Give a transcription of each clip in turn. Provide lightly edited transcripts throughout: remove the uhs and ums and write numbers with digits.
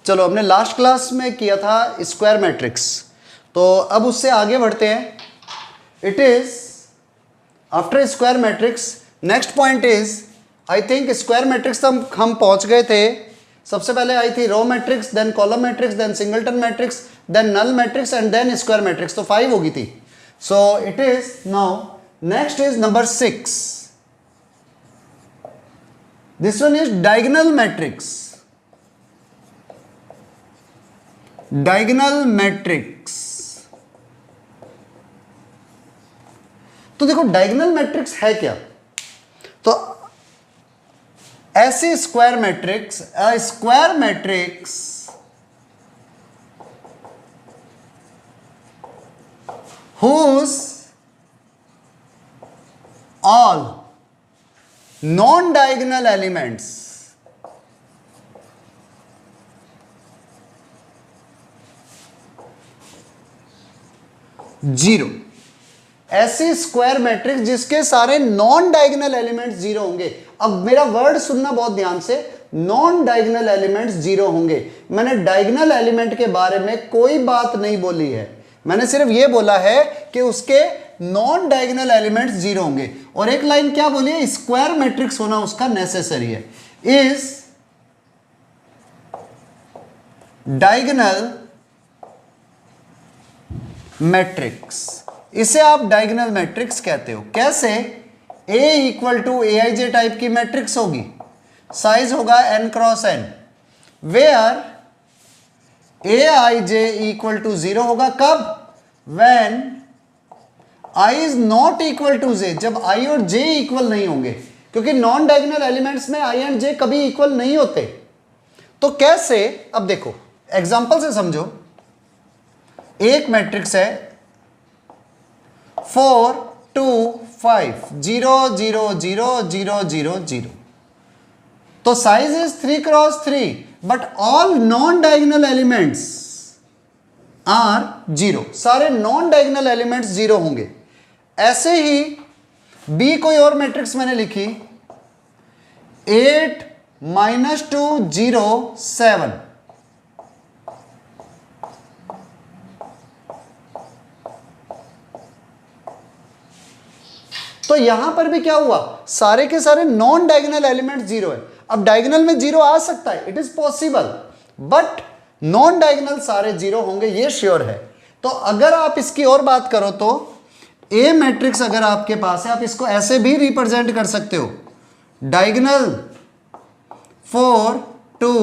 चलो हमने last class में किया था स्क्वायर मैट्रिक्स, तो अब उससे आगे बढ़ते हैं. It is after square matrix next point is, I think square matrix तक हम पहुंच गए थे. सबसे पहले आई थी row matrix, then column matrix, then singleton matrix, then null matrix and then square matrix. तो 5 होगी थी. So it is now next is number 6. This one is diagonal matrix. Diagonal matrix. तो देखो डायगोनल मैट्रिक्स है क्या. तो ऐसे square matrix, square matrix whose all non-diagonal elements zero. ऐसे स्क्वायर मैट्रिक्स जिसके सारे नॉन डायगोनल एलिमेंट्स जीरो होंगे. अब मेरा वर्ड सुनना बहुत ध्यान से, नॉन डायगोनल एलिमेंट्स जीरो होंगे. मैंने डायगोनल एलिमेंट के बारे में कोई बात नहीं बोली है, मैंने सिर्फ यह बोला है कि उसके नॉन डायगोनल एलिमेंट्स जीरो होंगे. और एक लाइन क्या बोली है, स्क्वायर मैट्रिक्स होना उसका नेसेसरी है. Is diagonal matrix. इसे आप डायगोनल मैट्रिक्स कहते हो. कैसे? A equal to AIJ type की मैट्रिक्स होगी, साइज होगा n cross n, where AIJ equal to 0 होगा. कब? when I is not equal to J, जब I और J इक्वल नहीं होंगे, क्योंकि नॉन डायगोनल एलिमेंट्स में I एंड J कभी इक्वल नहीं होते. तो कैसे? अब देखो एग्जांपल से समझो. एक मैट्रिक्स है 4 2 5 0 0 0 0 0 0. तो size is 3 cross 3, but all non diagonal elements are zero. सारे नॉन डायगोनल एलिमेंट्स जीरो होंगे. ऐसे ही बी कोई और मैट्रिक्स मैंने लिखी 8 -2 0 7. तो यहां पर भी क्या हुआ, सारे के सारे नॉन डायगोनल एलिमेंट जीरो है. अब डायगोनल में जीरो आ सकता है, it is possible, but non diagonal सारे जीरो होंगे, ये श्योर है. तो अगर आप इसकी और बात करो तो ए मैट्रिक्स अगर आपके पास है, आप इसको ऐसे भी रिप्रेजेंट कर सकते हो, डायगोनल 4 2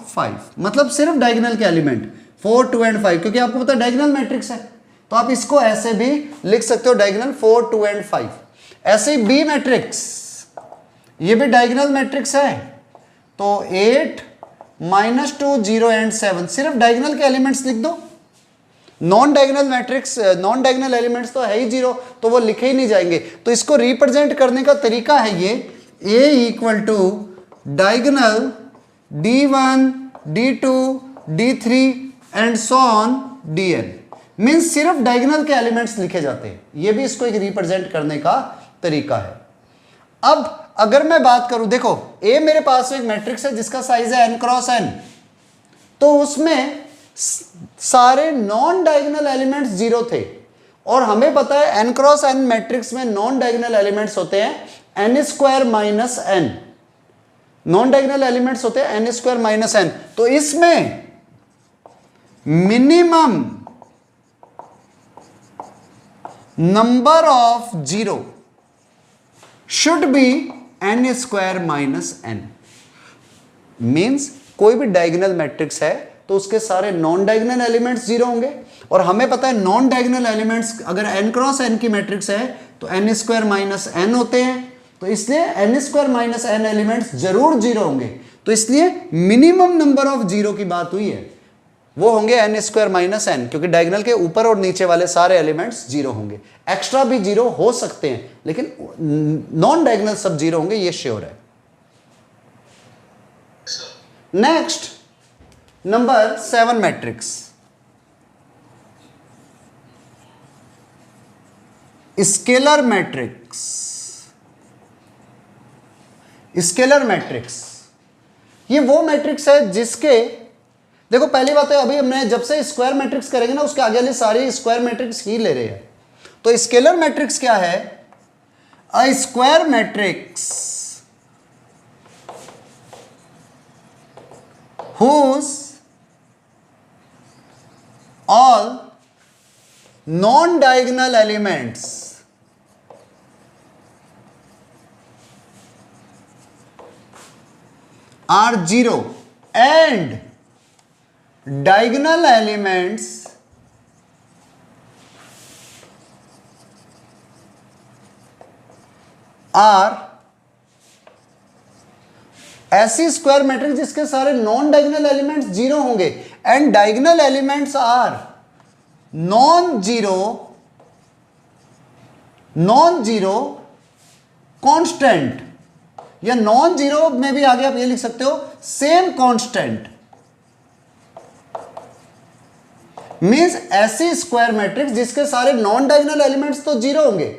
5, मतलब सिर्फ डायगोनल के एलिमेंट 4 2 एंड 5, क्योंकि आपको पता है डायगोनल मैट्रिक्स है. तो आप इसको ऐसे भी लिख सकते हो, डायगोनल 4 2 एंड 5. ऐसे ही बी मैट्रिक्स, ये भी डायगोनल मैट्रिक्स है, तो 8 -2 0 एंड 7, सिर्फ डायगोनल के एलिमेंट्स लिख दो. Non diagonal matrix, non diagonal elements तो है ही जीरो, तो वो लिखे ही नहीं जाएंगे. तो इसको रिप्रेजेंट करने का तरीका है ये, A equal to diagonal D1 D2 D3 and so on Dn. Means सिर्फ डायगोनल के एलिमेंट्स लिखे जाते हैं. ये भी इसको एक रिप्रेजेंट करने का तरीका है. अब अगर मैं बात करूं, देखो A मेरे पास एक मैट्रिक्स है जिसका साइज है n क्रॉस n, तो उसमें सारे नॉन डायगोनल एलिमेंट्स जीरो थे. और हमें पता है n क्रॉस n मैट्रिक्स में नॉन डायगोनल एलिमेंट्स होते हैं n square minus n. Non diagonal elements होते हैं n स्क्वायर माइनस n. तो इसमें minimum number of zero should be n square minus n. Means कोई भी डायगोनल मैट्रिक्स है तो उसके सारे नॉन डायगोनल एलिमेंट्स जीरो होंगे. और हमें पता है नॉन डायगोनल एलिमेंट्स अगर n क्रॉस n की मैट्रिक्स है तो n स्क्वायर माइनस n होते हैं. तो इसलिए n square minus n elements जरूर जीरो होंगे. तो इसलिए मिनिमम नंबर ऑफ जीरो की बात हुई है, वो होंगे n स्क्वायर माइनस n, क्योंकि डायगोनल के ऊपर और नीचे वाले सारे एलिमेंट्स जीरो होंगे. एक्स्ट्रा भी जीरो हो सकते हैं, लेकिन नॉन डायगोनल सब जीरो होंगे, ये श्योर है. Next number 7 matrix. Scalar matrix. Scalar matrix ये वो मैट्रिक्स है जिसके, देखो पहली बात है, अभी हमने जब से स्क्वायर मैट्रिक्स करेंगे ना उसके आगे वाली सारी स्क्वायर मैट्रिक्स ही ले रहे हैं। तो स्केलर मैट्रिक्स क्या है? अ square matrix whose all non-diagonal elements are 0 and diagonal elements are ऐसी स्क्वायर मैट्रिक्स जिसके सारे नॉन डायगोनल एलिमेंट्स जीरो होंगे and diagonal elements are non zero constant, या नॉन जीरो में भी आगे आप ये लिख सकते हो सेम कांस्टेंट। मींस ऐसी स्क्वायर मैट्रिक्स जिसके सारे नॉन डायगोनल एलिमेंट्स तो जीरो होंगे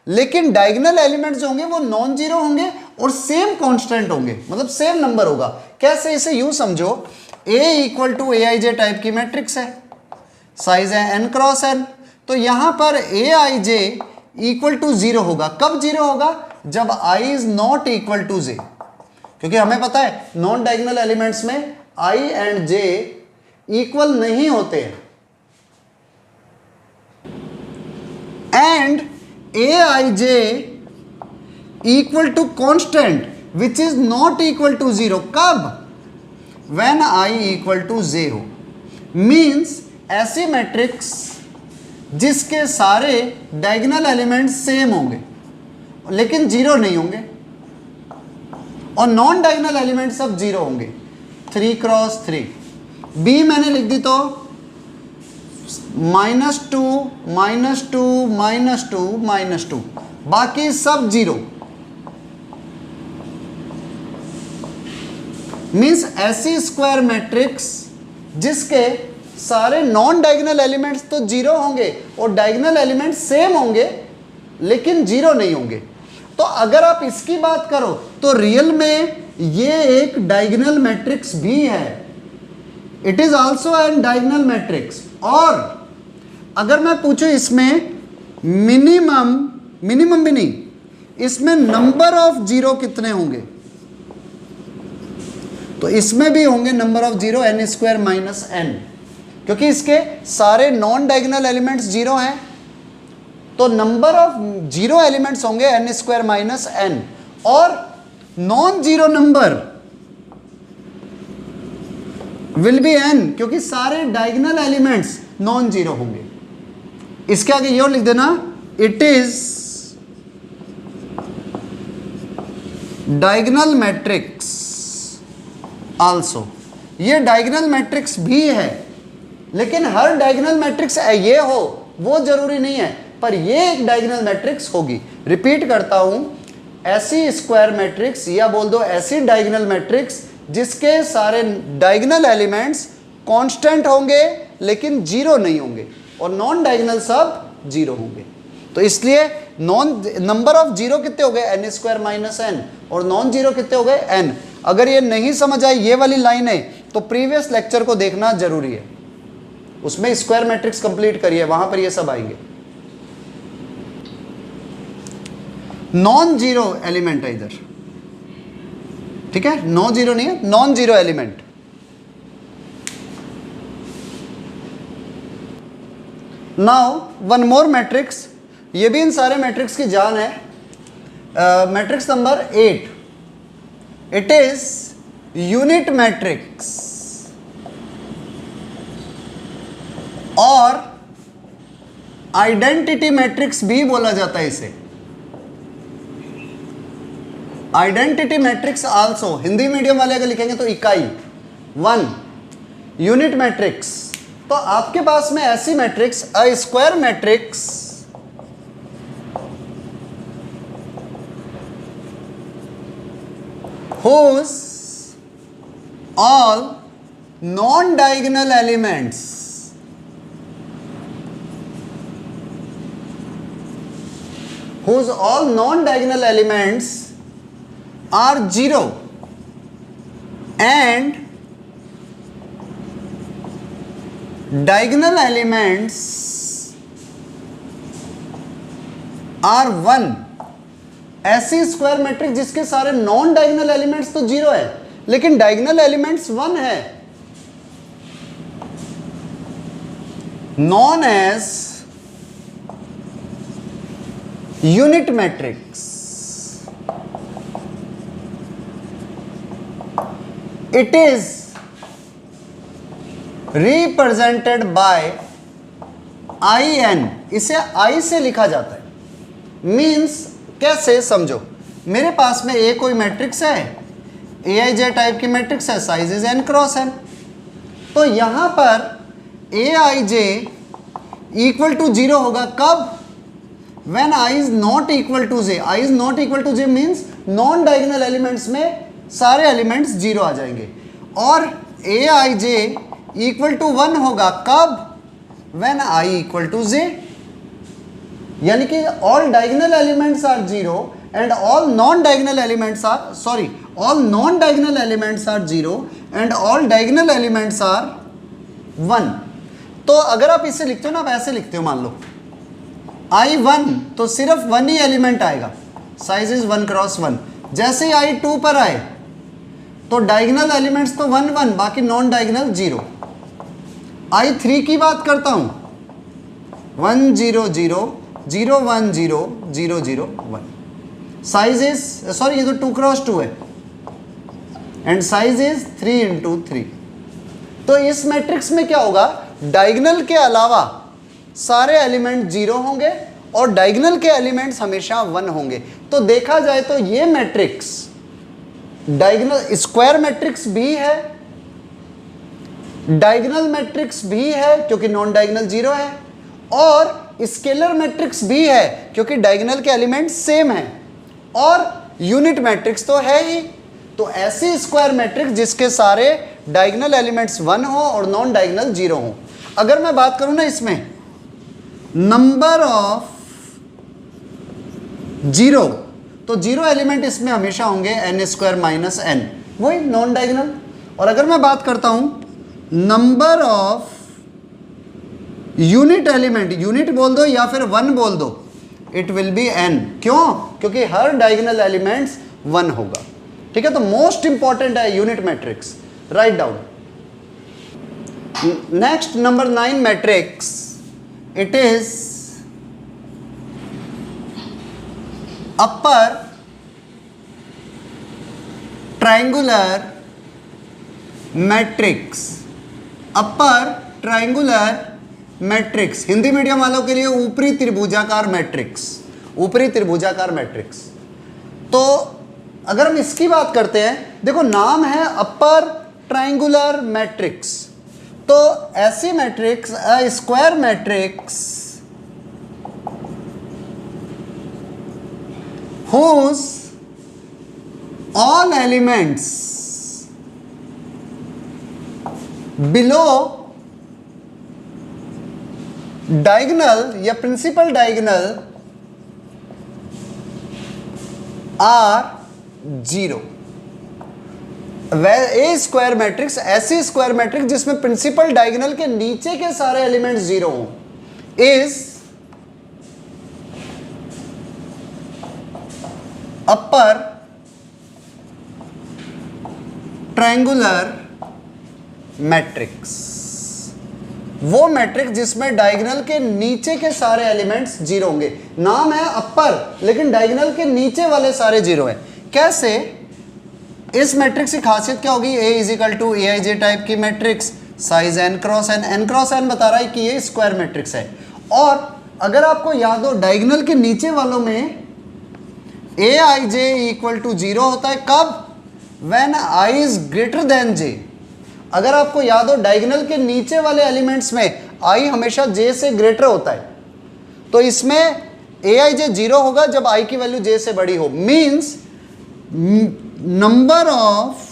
लेकिन डायगोनल एलिमेंट्स जो होंगे वो नॉन जीरो होंगे और सेम कांस्टेंट होंगे, मतलब सेम नंबर होगा। कैसे? इसे यूं समझो, A equal to AIJ type की मैट्रिक्स है, साइज है n क्रॉस n। तो यहां पर AIJ इक्वल टू 0 होगा। कब 0 होगा? जब I is not equal to J, क्योंकि हमें पता है नॉन डायगोनल एलिमेंट्स में I एंड J इक्वल नहीं होते हैं। And AIJ equal to constant which is not equal to 0। कब? When I equal to J हो। मीन्स ऐसी मैट्रिक्स जिसके सारे डायगोनल एलिमेंट्स सेम होंगे लेकिन जीरो नहीं होंगे और नॉन डायगोनल एलिमेंट्स सब जीरो होंगे। 3 क्रॉस 3 B मैंने लिख दी तो -2 -2 -2 -2, बाकी सब जीरो। मीन्स ऐसी स्क्वायर मैट्रिक्स जिसके सारे नॉन डायगोनल एलिमेंट्स तो जीरो होंगे और डायगोनल एलिमेंट्स सेम होंगे लेकिन जीरो नहीं होंगे। तो अगर आप इसकी बात करो तो रियल में ये एक डायगोनल मैट्रिक्स भी है, it is also an diagonal matrix. और अगर मैं पूछूं इसमें मिनिमम भी नहीं, इसमें नंबर ऑफ जीरो कितने होंगे, तो इसमें भी होंगे number of zero n square minus n, क्योंकि इसके सारे नॉन डायगोनल एलिमेंट्स जीरो हैं तो नंबर ऑफ जीरो एलिमेंट्स होंगे n स्क्वायर माइनस n। और non zero number will be n, क्योंकि सारे डायगोनल एलिमेंट्स नॉन जीरो होंगे। इसके आगे ये लिख देना, it is diagonal matrix also. ये डायगोनल मैट्रिक्स भी है, लेकिन हर डायगोनल मैट्रिक्स ये हो वो जरूरी नहीं है, पर ये एक डायगोनल मैट्रिक्स होगी। रिपीट करता हूं, ऐसी स्क्वायर मैट्रिक्स या बोल दो ऐसी डायगोनल मैट्रिक्स जिसके सारे डायगोनल एलिमेंट्स कांस्टेंट होंगे लेकिन जीरो नहीं होंगे और नॉन डायगोनल सब जीरो होंगे। तो इसलिए नंबर ऑफ जीरो कितने हो गए n स्क्वायर माइनस n और नॉन जीरो कितने हो गए n। अगर ये नहीं समझ आई ये वाली लाइन है तो प्रीवियस लेक्चर को देखना जरूरी है, उसमें स्क्वायर मैट्रिक्स कंप्लीट करिए, वहां पर ये सब आएंगे। नॉन जीरो एलिमेंट है इधर, ठीक है, नॉन जीरो नहीं है, non zero element. Now one more matrix, ये भी इन सारे मैट्रिक्स की जान है। Matrix number 8, it is unit matrix और आइडेंटिटी मैट्रिक्स भी बोला जाता है इसे। Identity matrix also, Hindi medium वाले अगर लिखेंगे तो इकाई 1 यूनिट मैट्रिक्स। तो आपके पास में ऐसी matrix a square matrix whose all non-diagonal elements are zero and diagonal elements are 1, ऐसी स्क्वायर मैट्रिक्स जिसके सारे नॉन डायगोनल एलिमेंट्स तो 0 है लेकिन डायगोनल एलिमेंट्स 1 है, known as unit matrix. It is represented by I n, इसे I से लिखा जाता है. मीन्स कैसे समझो, मेरे पास में ए कोई मैट्रिक्स है, ए आई जे टाइप की मैट्रिक्स है, size is n cross n. तो यहां पर ए आई जे इक्वल टू 0 होगा कब? When I is not equal to j. I is not equal to j means non diagonal elements में सारे एलिमेंट्स 0 आ जाएंगे. और ए आई जे इक्वल टू 1 होगा कब? When i equal to j. यानी कि all diagonal elements are 0 and all non diagonal elements are, sorry, all non diagonal elements are 0 and all diagonal elements are 1. तो अगर आप इसे लिखते हो ना, आप ऐसे लिखते हो, मान लो आई 1 तो सिर्फ 1 ही एलिमेंट आएगा, साइज इज 1 क्रॉस 1. जैसे ही आई 2 पर आए तो डायगोनल एलिमेंट्स तो 1 1, बाकी नॉन डायगोनल 0. आई 3 की बात करता हूं, 1 0 0 0 1 0 0 0 1. साइज इज, सॉरी ये तो 2 क्रॉस 2 है एंड साइज इज 3 इंटू 3. तो इस मैट्रिक्स में क्या होगा, डायगोनल के अलावा सारे एलिमेंट 0 होंगे और डायगोनल के एलिमेंट्स हमेशा 1 होंगे. तो देखा जाए तो ये मैट्रिक्स डायगोनल स्क्वायर मैट्रिक्स भी है, डायगोनल मैट्रिक्स भी है क्योंकि नॉन डायगोनल 0 है, और स्केलर मैट्रिक्स भी है क्योंकि डायगोनल के एलिमेंट्स सेम हैं, और यूनिट मैट्रिक्स तो है ही. तो ऐसी स्क्वायर मैट्रिक्स जिसके सारे डायगोनल एलिमेंट्स 1 हो और नॉन डायगोनल 0 हो. अगर मैं बात करूं ना इसमें नंबर ऑफ 0, तो 0 एलिमेंट इसमें हमेशा होंगे n स्क्वायर माइनस n, वही नॉन डायगोनल. और अगर मैं बात करता हूं number of unit element, unit बोल दो या फिर 1 बोल दो, इट विल बी n. क्यों? क्योंकि हर डायगोनल एलिमेंट्स 1 होगा. ठीक है, तो मोस्ट इंपॉर्टेंट है unit matrix, write down. Next number 9 matrix, it is upper triangular matrix. Upper triangular matrix, Hindi medium वालों के लिए ऊपरी त्रिभुजाकार मैट्रिक्स, ऊपरी त्रिभुजाकार मैट्रिक्स. तो अगर हम इसकी बात करते हैं, देखो नाम है अपर ट्रायंगुलर मैट्रिक्स, तो ऐसी matrix a square matrix whose all elements below diagonal या principal diagonal are 0. A square matrix, ऐसी स्क्वायर मैट्रिक्स जिसमें प्रिंसिपल डायगोनल के नीचे के सारे एलिमेंट्स 0 हों, इज अपर ट्रायंगुलर मैट्रिक्स. वो मैट्रिक्स जिसमें डायगोनल के नीचे के सारे एलिमेंट्स 0 होंगे. नाम है अपर लेकिन डायगोनल के नीचे वाले सारे 0 हैं. कैसे? इस मैट्रिक्स की खासियत क्या होगी? A is equal to A I J type की matrix, size N cross N. N cross N बता रहा है कि ये स्क्वायर मैट्रिक्स है. और अगर आपको याद हो डायगोनल के नीचे वालों में ए आई जे इक्वल टू 0 होता है कब? When I is greater than J. अगर आपको याद हो डायगोनल के नीचे वाले एलिमेंट्स में आई हमेशा जे से ग्रेटर होता है, तो इसमें ए आई जे 0 होगा जब आई की वैल्यू जे से बड़ी हो. Means number of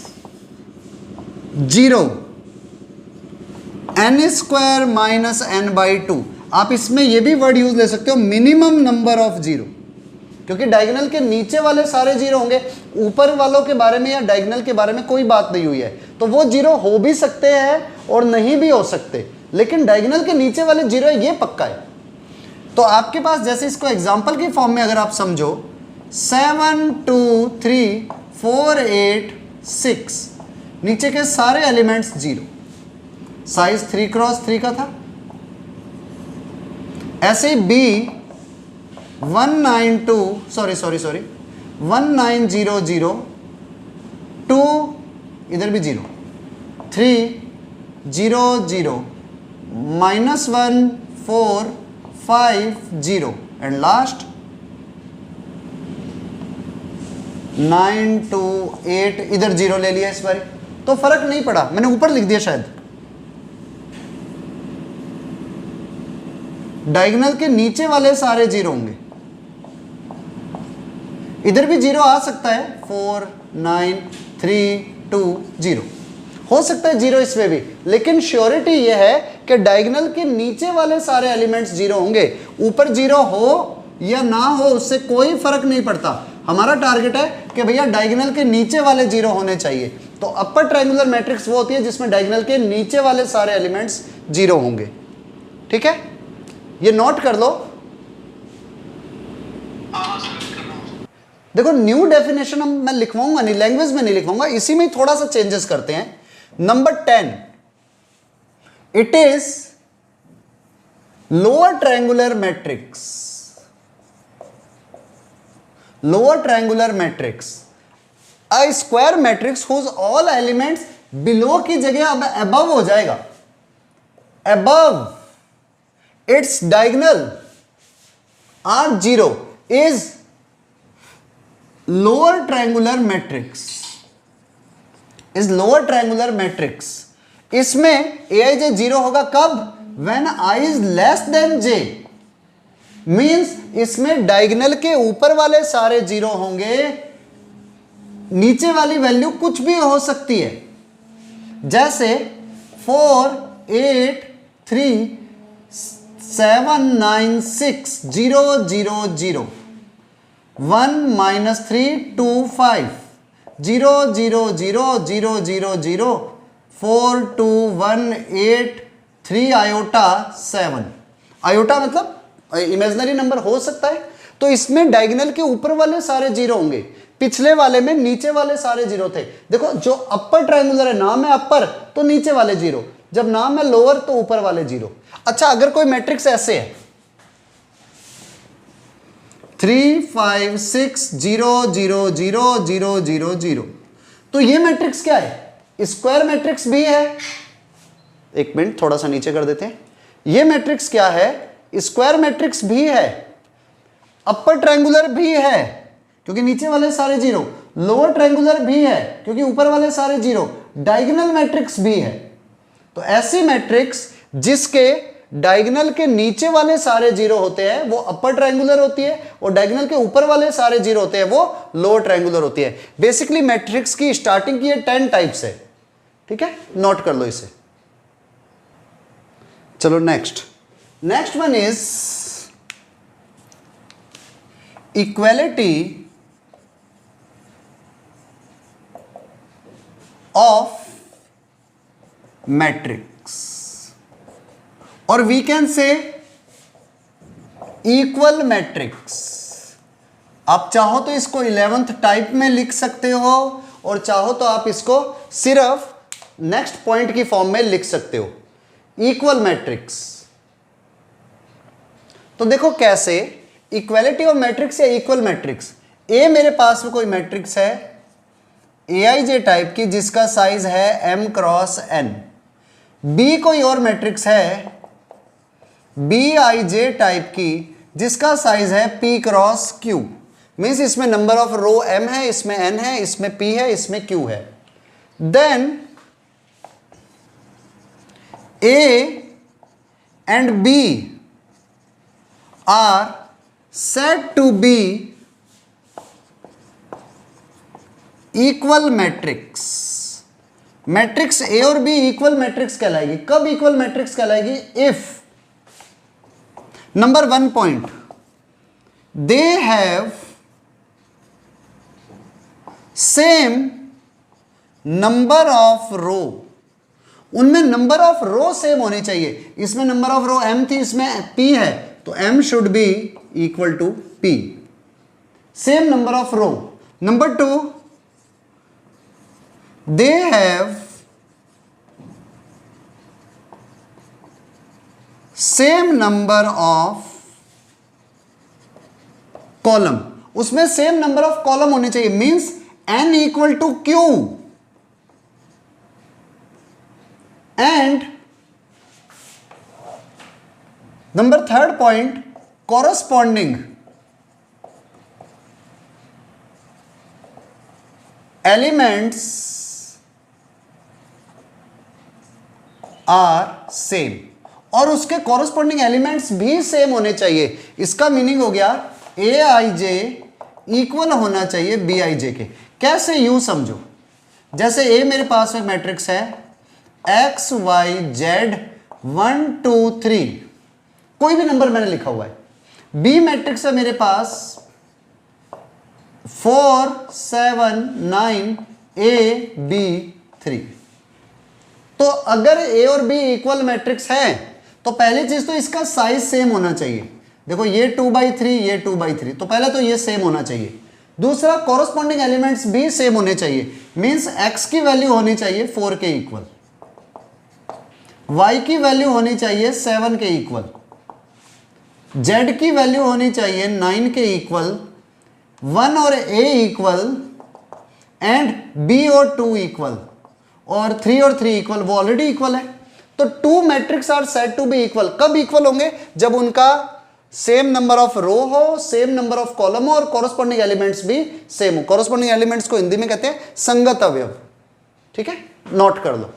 0 n square minus n by 2. आप इसमें यह भी वर्ड यूज ले सकते हो, मिनिमम नंबर ऑफ 0, क्योंकि डायगोनल के नीचे वाले सारे 0 होंगे, ऊपर वालों के बारे में या डायगोनल के बारे में कोई बात नहीं हुई है. तो वो 0 हो भी सकते हैं और नहीं भी हो सकते. लेकिन डायगोनल के नीचे वाले 0 है, ये पक्का है। तो आपके पास जैसे इसको एग्जांपल की फॉर्म में अगर आप समझो 7 2 3 4 8 6, नीचे के सारे एलिमेंट्स 0, साइज 3x3 का था। ऐसे ही B 192 सॉरी 1900 2, इधर भी 0, 3 0 0 -1 4 5 0 एंड लास्ट 9 2 8, इधर 0 ले लिया इस बार, तो फर्क नहीं पड़ा, मैंने ऊपर लिख दिया शायद। डायगोनल के नीचे वाले सारे 0 होंगे, इधर भी 0 आ सकता है, 4 9 3 2 0 हो सकता है 0 इसमें भी, लेकिन श्योरिटी यह है कि डायगोनल के नीचे वाले सारे एलिमेंट्स 0 होंगे। ऊपर 0 हो या ना हो उससे कोई फर्क नहीं पड़ता, हमारा टारगेट है कि भैया डायगोनल के नीचे वाले 0 होने चाहिए। तो अपर ट्रायंगुलर मैट्रिक्स वो होती है जिसमें डायगोनल के नीचे वाले सारे एलिमेंट्स 0 होंगे। ठीक है, ये नोट कर लो। देखो न्यू डेफिनेशन मैं लिखवाऊंगा नहीं, लैंग्वेज में नहीं लिखवाऊंगा, इसी में थोड़ा सा चेंजेस करते हैं। Number 10, it is lower triangular matrix, lower triangular matrix a square matrix whose all elements below की जगह अब अबव हो जाएगा, above its diagonal are 0 is lower triangular matrix, is lower triangular matrix. इसमें aij 0 होगा कब? When i is less than j, means इसमें diagonal के ऊपर वाले सारे 0 होंगे, नीचे वाली वैल्यू कुछ भी हो सकती है, जैसे 4 8 3 7 9 6 0 0 0 1 -3 2 5 0 0 0 0 0 0 4 2 1 8 3 आयोटा 7। आयोटा मतलब इमेजिनरी नंबर हो सकता है, तो इसमें डायगोनल के ऊपर वाले सारे 0 होंगे, पिछले वाले में नीचे वाले सारे 0 थे। देखो जो अपर ट्रायंगुलर है, नाम है अपर तो नीचे वाले 0, जब नाम है लोअर तो ऊपर वाले 0। अच्छा, अगर कोई मैट्रिक्स ऐसे है 3 5 6 0 0 0 0 0 0, तो ये मैट्रिक्स क्या है? स्क्वायर मैट्रिक्स भी है। एक मिनट थोड़ा सा नीचे कर देते हैं। ये मैट्रिक्स क्या है? स्क्वायर मैट्रिक्स भी है, अपर ट्रायंगुलर भी है क्योंकि नीचे वाले सारे 0, लोअर ट्रायंगुलर भी है क्योंकि ऊपर वाले सारे 0, डायगोनल मैट्रिक्स भी है। तो ऐसी मैट्रिक्स जिसके डायगोनल के नीचे वाले सारे 0 होते हैं वो अपर ट्रायंगुलर होती है, और डायगोनल के ऊपर वाले सारे 0 होते हैं वो लोअर ट्रायंगुलर होती है। बेसिकली मैट्रिक्स की स्टार्टिंग की 10 टाइप्स है। ठीक है, नोट कर लो इसे। चलो next one is equality of matrix, और we can say equal matrix. आप चाहो तो इसको 11th टाइप में लिख सकते हो, और चाहो तो आप इसको सिर्फ नेक्स्ट पॉइंट की फॉर्म में लिख सकते हो। इक्वल मैट्रिक्स तो देखो कैसे, इक्वालिटी ऑफ मैट्रिक्स या इक्वल मैट्रिक्स। ए मेरे पास में कोई मैट्रिक्स है aij टाइप की जिसका साइज है m क्रॉस n, बी कोई और मैट्रिक्स है bij टाइप की जिसका साइज है p क्रॉस q, मीन्स इसमें नंबर ऑफ रो m है, इसमें n है, इसमें p है, इसमें q है। Then A and B are said to be equal matrix। Matrix A और B इक्वल मैट्रिक्स कहलाएगी। कब इक्वल मैट्रिक्स कहलाएगी? If number 1 point they have same number of row उनमें नंबर ऑफ रो सेम होनी चाहिए। इसमें number of row m थी, इसमें p है, तो m should be equal to p, same number of row. Number 2, they have same number of column, उसमें same number of column होने चाहिए, means n equal to q, and number 3rd point, corresponding elements are same, और उसके corresponding elements भी same होने चाहिए। इसका meaning हो गया ए आई जे इक्वल होना चाहिए बी आई जे के। कैसे, यूं समझो, जैसे ए मेरे पास में मैट्रिक्स है एक्स वाई जेड 1 2 3, कोई भी नंबर मैंने लिखा हुआ है। बी मैट्रिक्स है मेरे पास 4 7 9 ए बी 3। तो अगर ए और बी इक्वल मैट्रिक्स है तो पहली चीज तो इसका साइज सेम होना चाहिए। देखो ये 2/3, ये 2/3, तो पहले तो ये सेम होना चाहिए। दूसरा, कॉरस्पॉन्डिंग एलिमेंट्स भी सेम होने चाहिए, मींस x की वैल्यू होनी चाहिए 4 के इक्वल, y की वैल्यू होनी चाहिए 7 के इक्वल, z की वैल्यू होनी चाहिए 9 के इक्वल, 1 और a इक्वल, एंड b और 2 इक्वल, और 3 और 3 इक्वल, वो ऑलरेडी इक्वल है। तो 2 matrix are said to be equal. कब इक्वल होंगे? जब उनका सेम नंबर ऑफ रो हो, सेम नंबर ऑफ कॉलम हो, और कॉरस्पॉन्डिंग एलिमेंट्स भी सेम हो। कॉरस्पॉन्डिंग एलिमेंट्स को हिंदी में कहते हैं संगत अवयव। ठीक है, नोट कर लो।